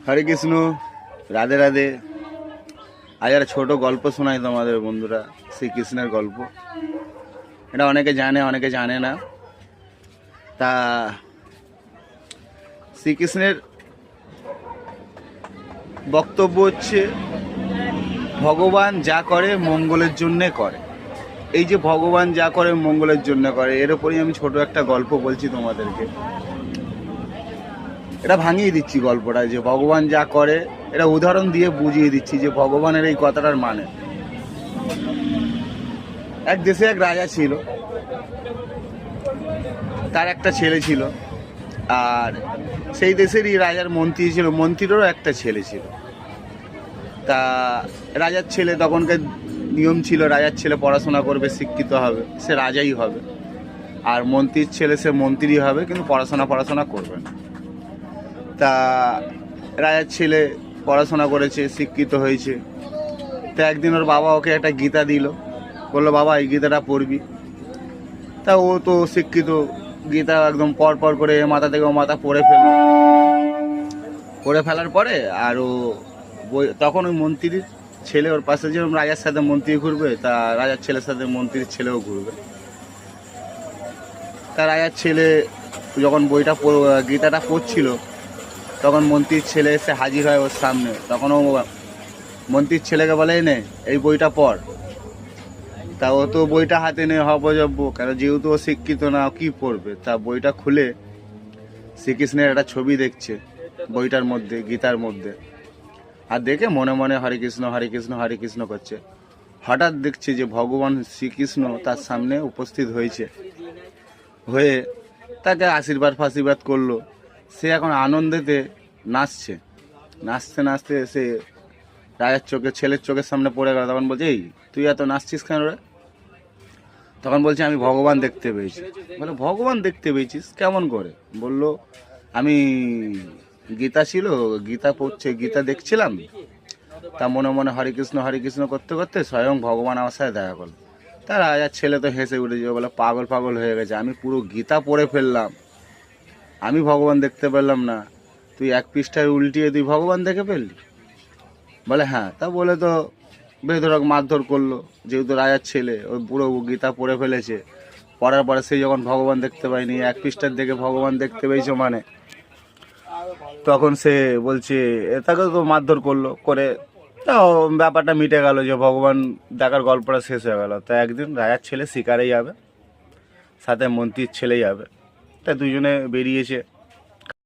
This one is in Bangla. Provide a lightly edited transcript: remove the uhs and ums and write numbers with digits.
হরে কৃষ্ণ, রাধে রাধে। আজ একটা ছোট গল্প শোনাই তোমাদের বন্ধুরা, শ্রীকৃষ্ণের গল্প। এটা অনেকে জানে, অনেকে জানে না। তা শ্রীকৃষ্ণের বক্তব্য হচ্ছে, ভগবান যা করে মঙ্গলের জন্যে করে। এই যে ভগবান যা করে মঙ্গলের জন্য করে, এর উপরেই আমি ছোট একটা গল্প বলছি তোমাদেরকে। এটা ভাঙিয়ে দিচ্ছি গল্পটা, যে ভগবান যা করে এটা উদাহরণ দিয়ে বুঝিয়ে দিচ্ছি যে ভগবানের এই কথাটার মানে। এক দেশে এক রাজা ছিল, তার একটা ছেলে ছিল। আর সেই দেশেরই রাজার মন্ত্রী ছিল, মন্ত্রীরও একটা ছেলে ছিল। তা রাজার ছেলে, তখনকার নিয়ম ছিল রাজার ছেলে পড়াশোনা করবে, শিক্ষিত হবে, সে রাজাই হবে। আর মন্ত্রীর ছেলে সে মন্ত্রী হবে, কিন্তু পড়াশোনা করবে না। তা রাজার ছেলে পড়াশোনা করেছে, শিক্ষিত হয়েছে। তা একদিন ওর বাবা ওকে একটা গীতা দিল, বললো বাবা এই গীতাটা পড়বি। তা ও তো শিক্ষিত, গীতা একদম পর করে মাথা থেকে ও মাথা পড়ে ফেলার পরে আর ও বই, তখন ওই মন্ত্রীর ছেলে ওর পাশে, যেরকম রাজার সাথে মন্ত্রী ঘুরবে, তা রাজার ছেলের সাথে মন্ত্রীর ছেলেও ঘুরবে। তা রাজার ছেলে যখন গীতাটা পড়ছিল, তখন মন্ত্রীর ছেলে এসে হাজির হয় ওর সামনে। তখন ও মন্ত্রীর ছেলেকে বলে, নে এই বইটা পড়। তা ও তো বইটা হাতে নিয়ে হবজব্য, কারণ যেহেতু ও শিক্ষিত না, কি পড়বে। তা বইটা খুলে শ্রীকৃষ্ণের একটা ছবি দেখছে বইটার মধ্যে, গীতার মধ্যে। আর দেখে মনে মনে হরে কৃষ্ণ হরে কৃষ্ণ হরে কৃষ্ণ করছে। হঠাৎ দেখছে যে ভগবান শ্রীকৃষ্ণ তার সামনে উপস্থিত হয়ে তাকে আশীর্বাদ করলো। সে এখন আনন্দেতে নাচছে। নাচতে নাচতে সে রাজার ছেলের চোখের সামনে পড়ে গেল। তখন বলছে, এই তুই এত নাচছিস কেন রে? তখন বলছে, আমি ভগবান দেখতে পেয়েছি। বলে, ভগবান দেখতে পেয়েছিস কেমন করে? বলল, আমি গীতা পড়ছে, গীতা দেখছিলাম। তা মনে মনে হরে কৃষ্ণ করতে করতে স্বয়ং ভগবান আমার সাথে দেখা করলো। তার রাজার ছেলে তো হেসে উঠেছে, বলে পাগল হয়ে গেছে, আমি পুরো গীতা পড়ে ফেললাম, আমি ভগবান দেখতে পেলাম না, তুই এক পৃষ্ঠায় উল্টিয়ে তুই ভগবান দেখে ফেললি? বলে, হ্যাঁ। তা বলে তো বেধড়ক মারধর করলো, যেহেতু রাজার ছেলে ওই পুরো গীতা পড়ে ফেলেছে। পড়ার পরে সে যখন ভগবান দেখতে পায়নি, এক পৃষ্ঠার দেখে ভগবান দেখতে পেয়েছে মানে, তখন সে বলছে, তাকে তো মারধর করলো করে। তাও ব্যাপারটা মিটে গেল, যে ভগবান দেখার গল্পটা শেষ হয়ে গেল। তা একদিন রাজার ছেলে শিকারে যাবে, সাথে মন্ত্রীর ছেলে যাবে। তা দুজনে বেরিয়েছে।